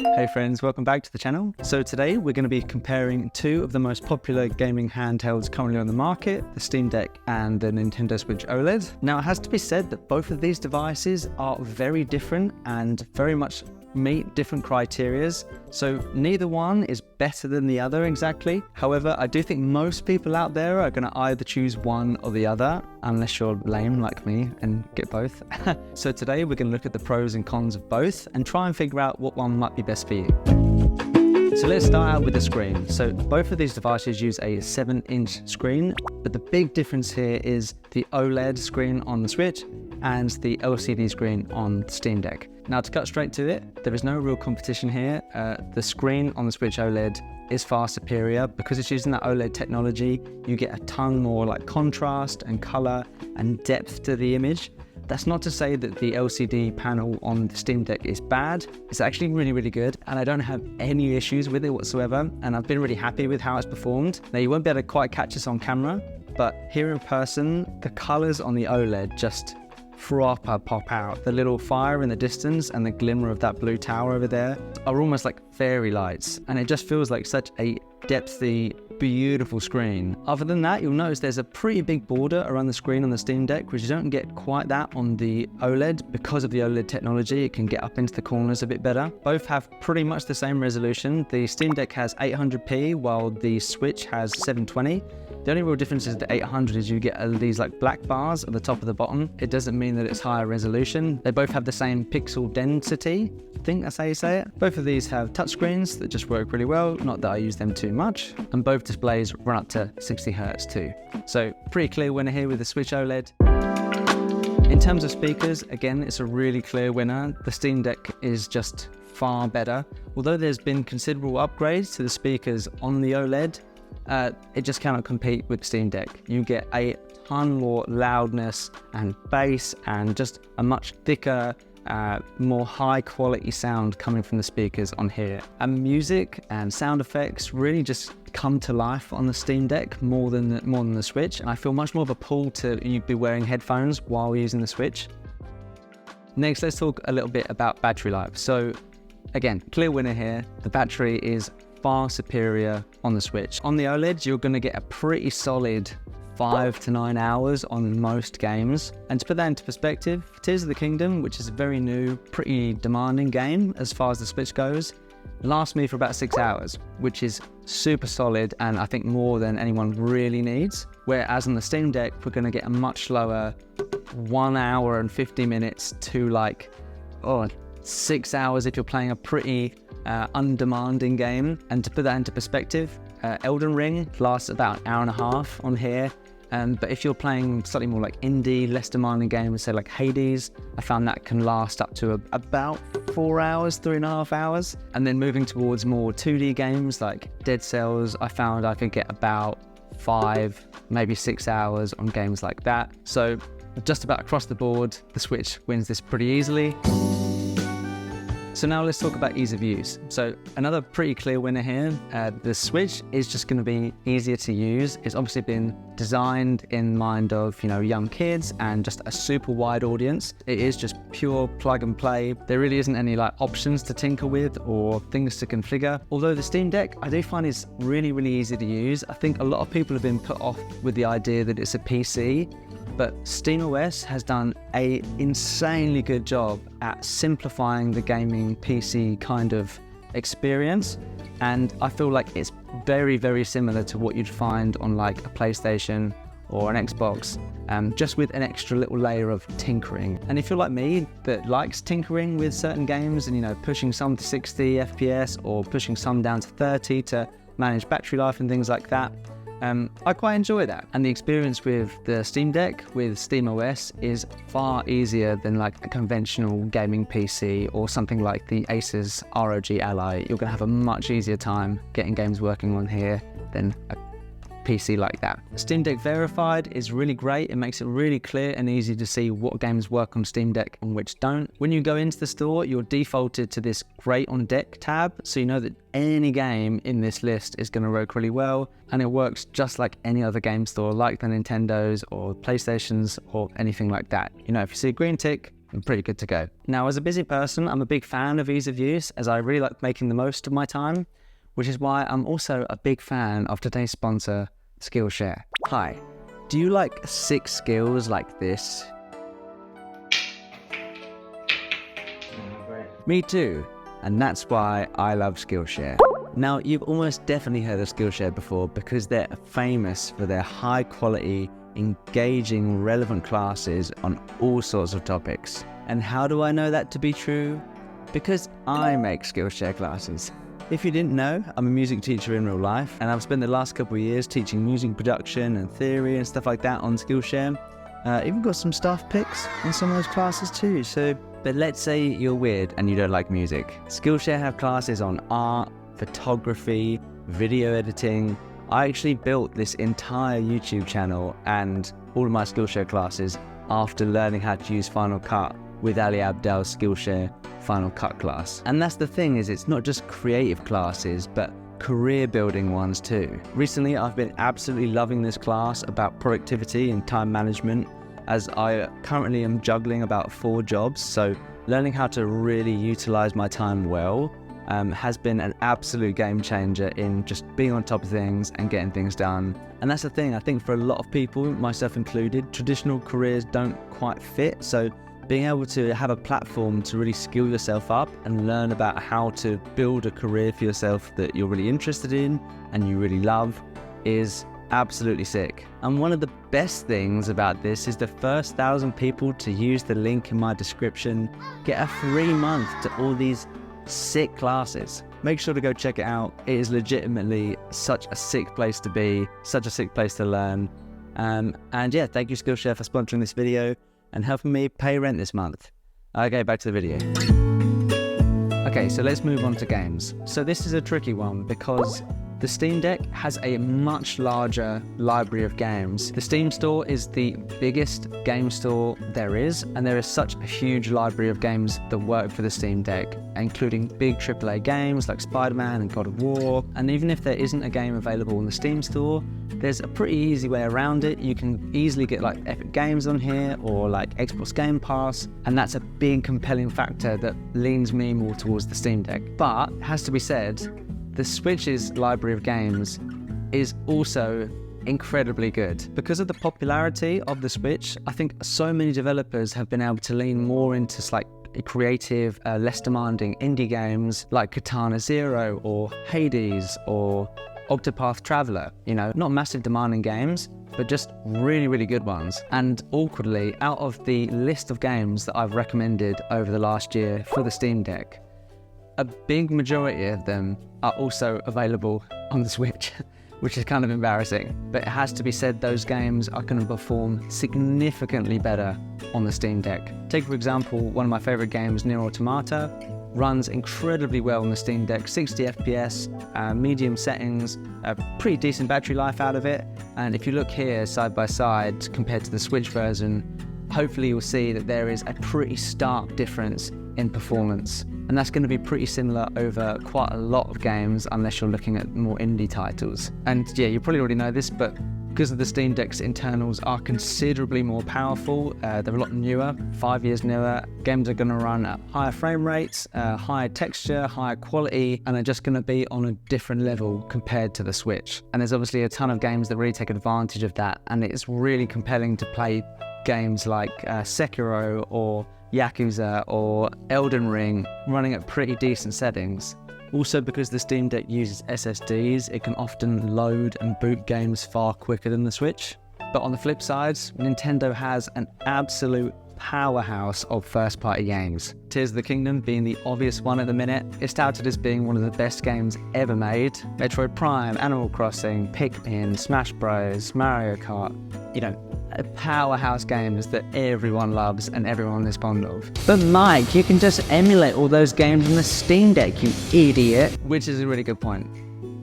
Hey friends, welcome back to the channel. So today we're going to be comparing two of the most popular gaming handhelds currently on the market, the Steam Deck and the Nintendo Switch OLED. Now it has to be said that both of these devices are very different and very much meet different criterias, so neither one is better than the other exactly. However, I do think most people out there are going to either choose one or the other, unless you're lame like me and get both. So today we're going to look at the pros and cons of both and try and figure out what one might be best for you. So let's start out with the screen. So both of these devices use a 7-inch screen, but the big difference here is the OLED screen on the Switch and the LCD screen on the Steam Deck. Now to cut straight to it, there is no real competition here. The screen on the Switch OLED is far superior. Because it's using that OLED technology, you get a ton more like contrast and color and depth to the image. That's not to say that the LCD panel on the Steam Deck is bad. It's actually really, really good, and I don't have any issues with it whatsoever, and I've been really happy with how it's performed. Now, you won't be able to quite catch this on camera, but here in person, the colors on the OLED just proper pop out. The little fire in the distance and the glimmer of that blue tower over there are almost like fairy lights, and it just feels like such a depthy, beautiful screen. Other than that, you'll notice there's a pretty big border around the screen on the Steam Deck, which you don't get quite that on the OLED. Because of the OLED technology, it can get up into the corners a bit better. Both have pretty much the same resolution. The Steam Deck has 800p while the Switch has 720. The only real difference is the 800 is you get these like black bars at the top of the bottom. It doesn't mean that it's higher resolution. They both have the same pixel density. I think that's how you say it. Both of these have touchscreens that just work really well. Not that I use them too much. And both displays run up to 60 Hz too. So pretty clear winner here with the Switch OLED. In terms of speakers, again, it's a really clear winner. The Steam Deck is just far better. Although there's been considerable upgrades to the speakers on the OLED, it just cannot compete with the Steam Deck. You get a ton more loudness and bass and just a much thicker, more high quality sound coming from the speakers on here. And music and sound effects really just come to life on the Steam Deck more than the Switch. And I feel much more of a pull to you be wearing headphones while using the Switch. Next, let's talk a little bit about battery life. So again, clear winner here. The battery is far superior on the Switch. On the OLED, you're going to get a pretty solid 5 to 9 hours on most games. And to put that into perspective, Tears of the Kingdom, which is a very new, pretty demanding game as far as the Switch goes, lasts me for about 6 hours, which is super solid and I think more than anyone really needs. Whereas on the Steam Deck, we're going to get a much slower 1 hour and 50 minutes to 6 hours if you're playing a pretty undemanding game. And to put that into perspective, Elden Ring lasts about an hour and a half on here. But if you're playing slightly more like indie, less demanding games, say like Hades, I found that can last up to about 4 hours, 3.5 hours. And then moving towards more 2D games like Dead Cells, I found I could get about 5, maybe 6 hours on games like that. So just about across the board, the Switch wins this pretty easily. So now let's talk about ease of use. So another pretty clear winner here. The Switch is just going to be easier to use. It's obviously been designed in mind of, young kids and just a super wide audience. It is just pure plug and play. There really isn't any options to tinker with or things to configure. Although the Steam Deck, I do find is really, really easy to use. I think a lot of people have been put off with the idea that it's a PC. But SteamOS has done an insanely good job at simplifying the gaming PC kind of experience. And I feel like it's very, very similar to what you'd find on a PlayStation or an Xbox, just with an extra little layer of tinkering. And if you're like me that likes tinkering with certain games and, pushing some to 60 FPS or pushing some down to 30 to manage battery life and things like that, I quite enjoy that. And the experience with the Steam Deck with SteamOS is far easier than a conventional gaming PC or something like the Asus ROG Ally. You're going to have a much easier time getting games working on here than a PC like that. Steam Deck Verified is really great. It makes it really clear and easy to see what games work on Steam Deck and which don't. When you go into the store, you're defaulted to this Great on Deck tab, so you know that any game in this list is going to work really well, and it works just like any other game store, like the Nintendos or PlayStations or anything like that. If you see a green tick, I'm pretty good to go. Now, as a busy person, I'm a big fan of ease of use, as I really like making the most of my time, which is why I'm also a big fan of today's sponsor, Skillshare. Hi, do you like sick skills like this? Me too, and that's why I love Skillshare. Now, you've almost definitely heard of Skillshare before because they're famous for their high quality, engaging, relevant classes on all sorts of topics. And how do I know that to be true? Because I make Skillshare classes. If you didn't know, I'm a music teacher in real life, and I've spent the last couple of years teaching music production and theory and stuff like that on Skillshare. Even got some staff picks in some of those classes too. But let's say you're weird and you don't like music. Skillshare have classes on art, photography, video editing. I actually built this entire YouTube channel and all of my Skillshare classes after learning how to use Final Cut with Ali Abdal's Skillshare Final Cut class. And that's the thing, is it's not just creative classes, but career building ones too. Recently, I've been absolutely loving this class about productivity and time management, as I currently am juggling about 4 jobs. So learning how to really utilize my time well has been an absolute game changer in just being on top of things and getting things done. And that's the thing, I think for a lot of people, myself included, traditional careers don't quite fit. So being able to have a platform to really skill yourself up and learn about how to build a career for yourself that you're really interested in and you really love is absolutely sick. And one of the best things about this is the first 1,000 people to use the link in my description get a free month to all these sick classes. Make sure to go check it out. It is legitimately such a sick place to be, such a sick place to learn. And yeah, thank you Skillshare for sponsoring this video and helping me pay rent this month. Okay, back to the video. Okay, so let's move on to games. So this is a tricky one because the Steam Deck has a much larger library of games. The Steam store is the biggest game store there is, and there is such a huge library of games that work for the Steam Deck, including big AAA games like Spider-Man and God of War. And even if there isn't a game available in the Steam store, there's a pretty easy way around it. You can easily get like Epic Games on here or like Xbox Game Pass, and that's a big compelling factor that leans me more towards the Steam Deck. But it has to be said, the Switch's library of games is also incredibly good. Because of the popularity of the Switch, I think so many developers have been able to lean more into like creative, less demanding indie games like Katana Zero or Hades or Octopath Traveler. You know, not massive demanding games, but just really, really good ones. And awkwardly, out of the list of games that I've recommended over the last year for the Steam Deck, a big majority of them are also available on the Switch, which is kind of embarrassing. But it has to be said, those games are going to perform significantly better on the Steam Deck. Take, for example, one of my favorite games, Nier Automata, runs incredibly well on the Steam Deck, 60 FPS, medium settings, a pretty decent battery life out of it. And if you look here side by side compared to the Switch version, hopefully you'll see that there is a pretty stark difference in performance. And that's going to be pretty similar over quite a lot of games unless you're looking at more indie titles. And yeah, you probably already know this, but because of the Steam Deck's internals are considerably more powerful, they're a lot newer, 5 years newer. Games are going to run at higher frame rates, higher texture, higher quality, and are just going to be on a different level compared to the Switch. And there's obviously a ton of games that really take advantage of that, and it's really compelling to play games like Sekiro or Yakuza or Elden Ring running at pretty decent settings. Also, because the Steam Deck uses SSDs, it can often load and boot games far quicker than the Switch. But on the flip side, Nintendo has an absolute powerhouse of first-party games. Tears of the Kingdom being the obvious one at the minute. It's touted as being one of the best games ever made. Metroid Prime, Animal Crossing, Pikmin, Smash Bros, Mario Kart, you know, powerhouse games that everyone loves and everyone is fond of. But Mike, you can just emulate all those games on the Steam Deck, you idiot. Which is a really good point.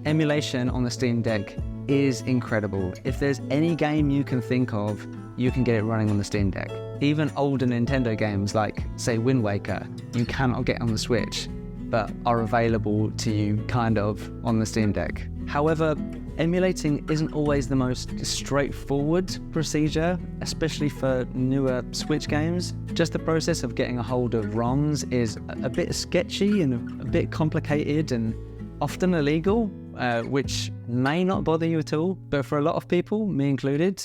Emulation on the Steam Deck is incredible. If there's any game you can think of, you can get it running on the Steam Deck. Even older Nintendo games like, say, Wind Waker, you cannot get on the Switch, but are available to you kind of on the Steam Deck. However, emulating isn't always the most straightforward procedure, especially for newer Switch games. Just the process of getting a hold of ROMs is a bit sketchy and a bit complicated and often illegal, which may not bother you at all, but for a lot of people, me included,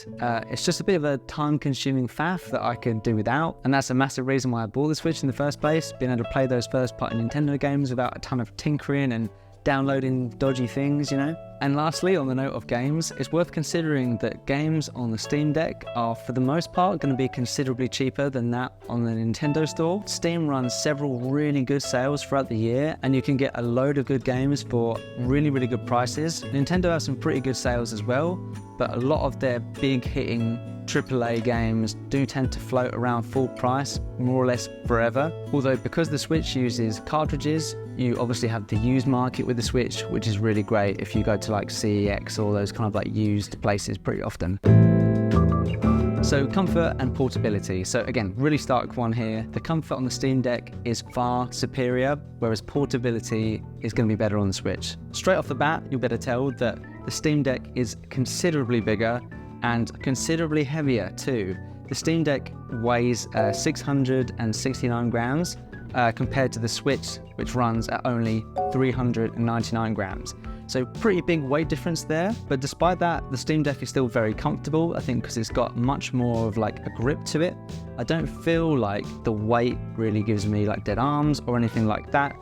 it's just a bit of a time-consuming faff that I could do without, and that's a massive reason why I bought the Switch in the first place, being able to play those first-party Nintendo games without a ton of tinkering and downloading dodgy things, you know? And lastly, on the note of games, it's worth considering that games on the Steam Deck are, for the most part, going to be considerably cheaper than that on the Nintendo Store. Steam runs several really good sales throughout the year, and you can get a load of good games for really, really good prices. Nintendo has some pretty good sales as well, but a lot of their big hitting AAA games do tend to float around full price more or less forever. Although because the Switch uses cartridges, you obviously have the used market with the Switch, which is really great if you go to like CEX or those kind of like used places pretty often. So comfort and portability. So again, really stark one here. The comfort on the Steam Deck is far superior, whereas portability is going to be better on the Switch. Straight off the bat, you'll better tell that the Steam Deck is considerably bigger and considerably heavier too. The Steam Deck weighs 669 grams compared to the Switch, which runs at only 399 grams. So pretty big weight difference there, but despite that, the Steam Deck is still very comfortable, I think because it's got much more of like a grip to it. I don't feel like the weight really gives me like dead arms or anything like that.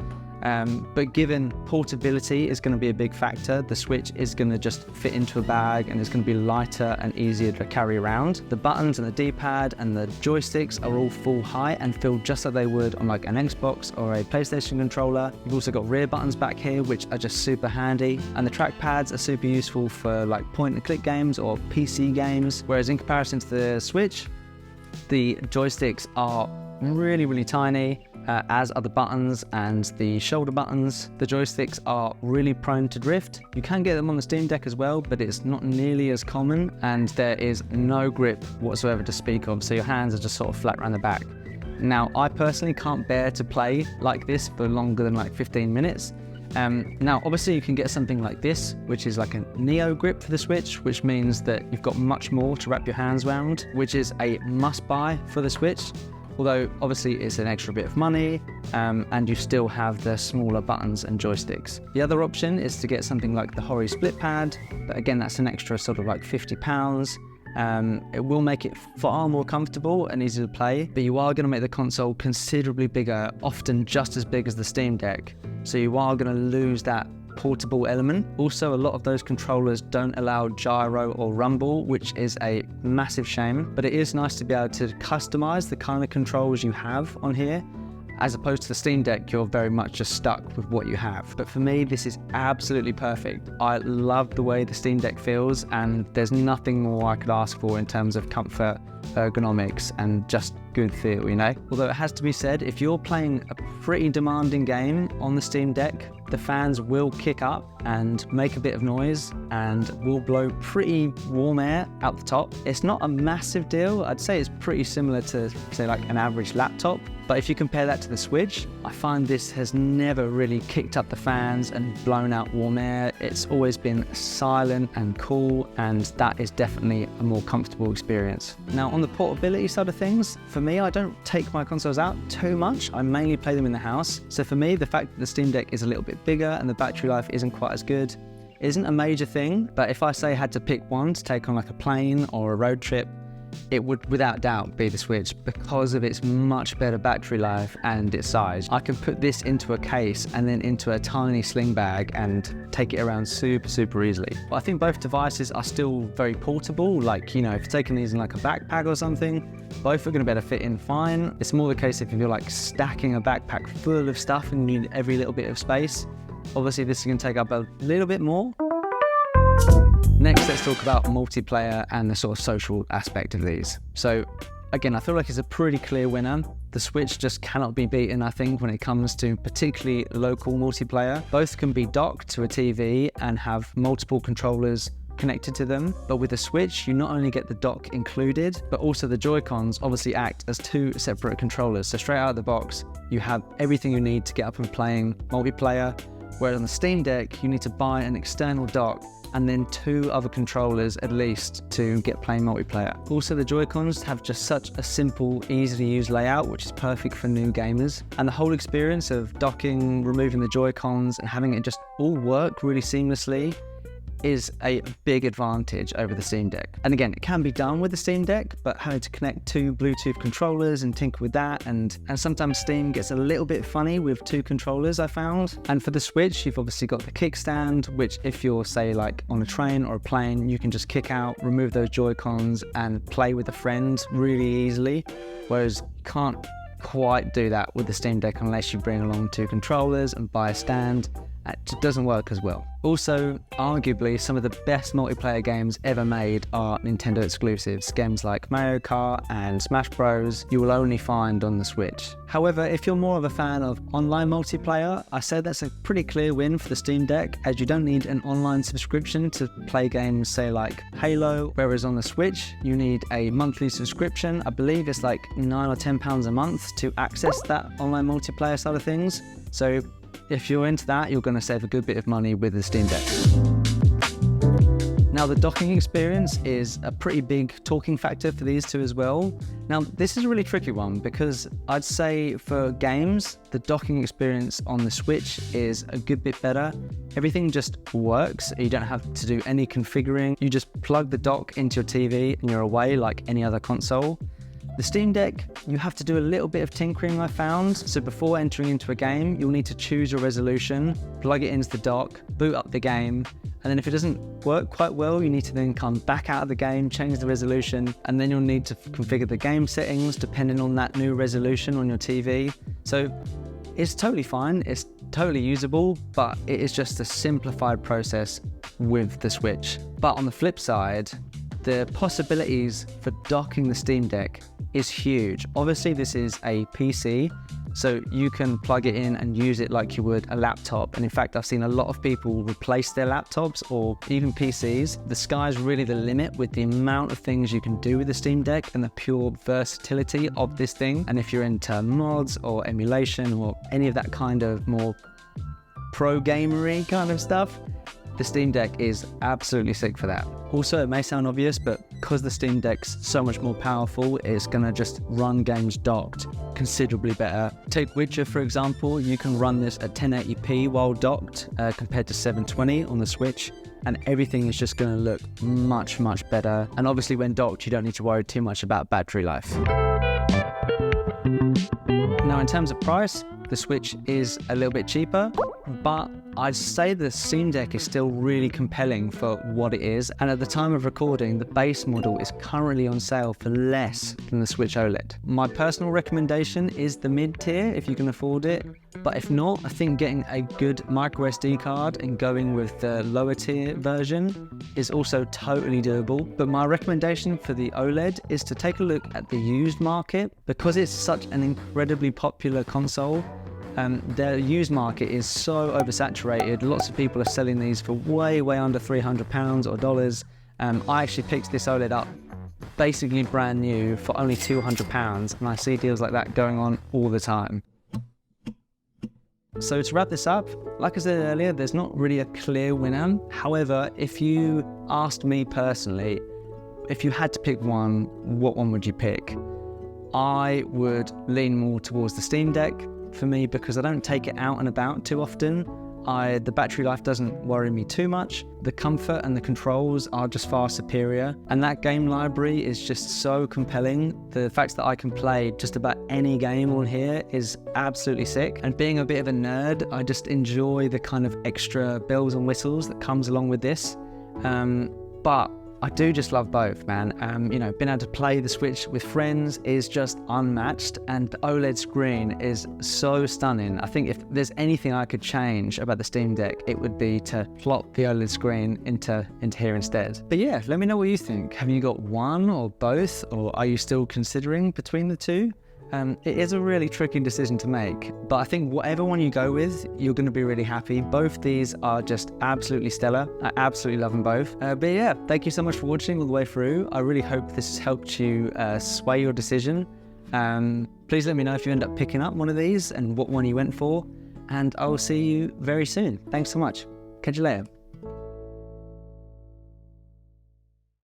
But given portability is going to be a big factor, the Switch is going to just fit into a bag and it's going to be lighter and easier to carry around. The buttons and the D-pad and the joysticks are all full height and feel just like they would on like an Xbox or a PlayStation controller. You've also got rear buttons back here, which are just super handy. And the trackpads are super useful for like point and click games or PC games. Whereas in comparison to the Switch, the joysticks are really, really tiny, as are the buttons and the shoulder buttons. The joysticks are really prone to drift. You can get them on the Steam Deck as well, but it's not nearly as common, and there is no grip whatsoever to speak of, so your hands are just sort of flat around the back. Now, I personally can't bear to play like this for longer than like 15 minutes. Now, obviously you can get something like this, which is like a Neo grip for the Switch, which means that you've got much more to wrap your hands around, which is a must-buy for the Switch. Although obviously it's an extra bit of money, and you still have the smaller buttons and joysticks. The other option is to get something like the Hori Split Pad, but again that's an extra sort of like £50. It will make it far more comfortable and easy to play, but you are going to make the console considerably bigger, often just as big as the Steam Deck, so you are going to lose that portable element. Also, a lot of those controllers don't allow gyro or rumble, which is a massive shame, but it is nice to be able to customize the kind of controls you have on here. As opposed to the Steam Deck, you're very much just stuck with what you have. But for me, this is absolutely perfect. I love the way the Steam Deck feels, and there's nothing more I could ask for in terms of comfort, ergonomics, and just good feel, you know? Although it has to be said, if you're playing a pretty demanding game on the Steam Deck, the fans will kick up and make a bit of noise and will blow pretty warm air out the top. It's not a massive deal. I'd say it's pretty similar to, say, like an average laptop. But if you compare that to the Switch, I find this has never really kicked up the fans and blown out warm air. It's always been silent and cool, and that is definitely a more comfortable experience. Now, on the portability side of things, for me, I don't take my consoles out too much. I mainly play them in the house. So for me, the fact that the Steam Deck is a little bit bigger and the battery life isn't quite as good isn't a major thing. But if I say I had to pick one to take on like a plane or a road trip, it would without doubt be the Switch because of its much better battery life and its size. I can put this into a case and then into a tiny sling bag and take it around super easily. But I think both devices are still very portable. Like, you know, if you're taking these in like a backpack or something, both are going to be able to fit in fine. It's more the case if you're like stacking a backpack full of stuff and you need every little bit of space. Obviously this is going to take up a little bit more. Next, let's talk about multiplayer and the sort of social aspect of these. So again, I feel like it's a pretty clear winner. The Switch just cannot be beaten, I think, when it comes to particularly local multiplayer. Both can be docked to a TV and have multiple controllers connected to them. But with the Switch, you not only get the dock included, but also the Joy-Cons obviously act as two separate controllers. So straight out of the box, you have everything you need to get up and playing multiplayer. Whereas on the Steam Deck, you need to buy an external dock and then 2 other controllers at least to get playing multiplayer. Also, the Joy-Cons have just such a simple, easy to use layout, which is perfect for new gamers. And the whole experience of docking, removing the Joy-Cons and having it just all work really seamlessly is a big advantage over the Steam Deck. And again, it can be done with the Steam Deck, but having to connect 2 Bluetooth controllers and tinker with that, and sometimes Steam gets a little bit funny with 2 controllers, I found. And for the Switch, you've obviously got the kickstand, which if you're, say, like on a train or a plane, you can just kick out, remove those Joy-Cons and play with a friend really easily, whereas you can't quite do that with the Steam Deck unless you bring along 2 controllers and buy a stand. It just doesn't work as well. Also, arguably, some of the best multiplayer games ever made are Nintendo exclusives. Games like Mario Kart and Smash Bros. You will only find on the Switch. However, if you're more of a fan of online multiplayer, I said that's a pretty clear win for the Steam Deck, as you don't need an online subscription to play games, say like Halo, whereas on the Switch, you need a monthly subscription. I believe it's like £9 or £10 a month to access that online multiplayer side of things. So if you're into that, you're going to save a good bit of money with the Steam Deck. Now, the docking experience is a pretty big talking factor for these two as well. Now, this is a really tricky one because I'd say for games, the docking experience on the Switch is a good bit better. Everything just works. You don't have to do any configuring. You just plug the dock into your TV and you're away like any other console. The Steam Deck, you have to do a little bit of tinkering, I found. So before entering into a game, you'll need to choose your resolution, plug it into the dock, boot up the game, and then if it doesn't work quite well, you need to then come back out of the game, change the resolution, and then you'll need to configure the game settings depending on that new resolution on your TV. So it's totally fine, it's totally usable, but it is just a simplified process with the Switch. But on the flip side, the possibilities for docking the Steam Deck is huge. Obviously, this is a PC, so you can plug it in and use it like you would a laptop. And in fact, I've seen a lot of people replace their laptops or even PCs. The sky's really the limit with the amount of things you can do with the Steam Deck and the pure versatility of this thing. And if you're into mods or emulation or any of that kind of more pro gamery kind of stuff, the Steam Deck is absolutely sick for that. Also, it may sound obvious, but because the Steam Deck's so much more powerful, it's gonna just run games docked considerably better. Take Witcher, for example. You can run this at 1080p while docked compared to 720 on the Switch, and everything is just gonna look much, much better. And obviously when docked, you don't need to worry too much about battery life. Now, in terms of price, the Switch is a little bit cheaper, but I'd say the Steam Deck is still really compelling for what it is. And at the time of recording, the base model is currently on sale for less than the Switch OLED. My personal recommendation is the mid-tier if you can afford it. But if not, I think getting a good micro SD card and going with the lower tier version is also totally doable. But my recommendation for the OLED is to take a look at the used market. Because it's such an incredibly popular console, the used market is so oversaturated. Lots of people are selling these for way under £300 or dollars. I actually picked this OLED up basically brand new for only £200, and I see deals like that going on all the time. So to wrap this up, like I said earlier, there's not really a clear winner. However, if you asked me personally, if you had to pick one, what one would you pick? I would lean more towards the Steam Deck for me because I don't take it out and about too often. The battery life doesn't worry me too much. The comfort and the controls are just far superior. And that game library is just so compelling. The fact that I can play just about any game on here is absolutely sick. And being a bit of a nerd, I just enjoy the kind of extra bells and whistles that comes along with this. But I do just love both, man. Being able to play the Switch with friends is just unmatched, and the OLED screen is so stunning. I think if there's anything I could change about the Steam Deck, it would be to plop the OLED screen into here instead. But yeah, let me know what you think. Have you got one or both, or are you still considering between the two? It is a really tricky decision to make, but I think whatever one you go with, you're going to be really happy. Both these are just absolutely stellar. I absolutely love them both. But yeah, thank you so much for watching all the way through. I really hope this has helped you sway your decision. Please let me know if you end up picking up one of these and what one you went for. and I will see you very soon. Thanks so much. Catch you later.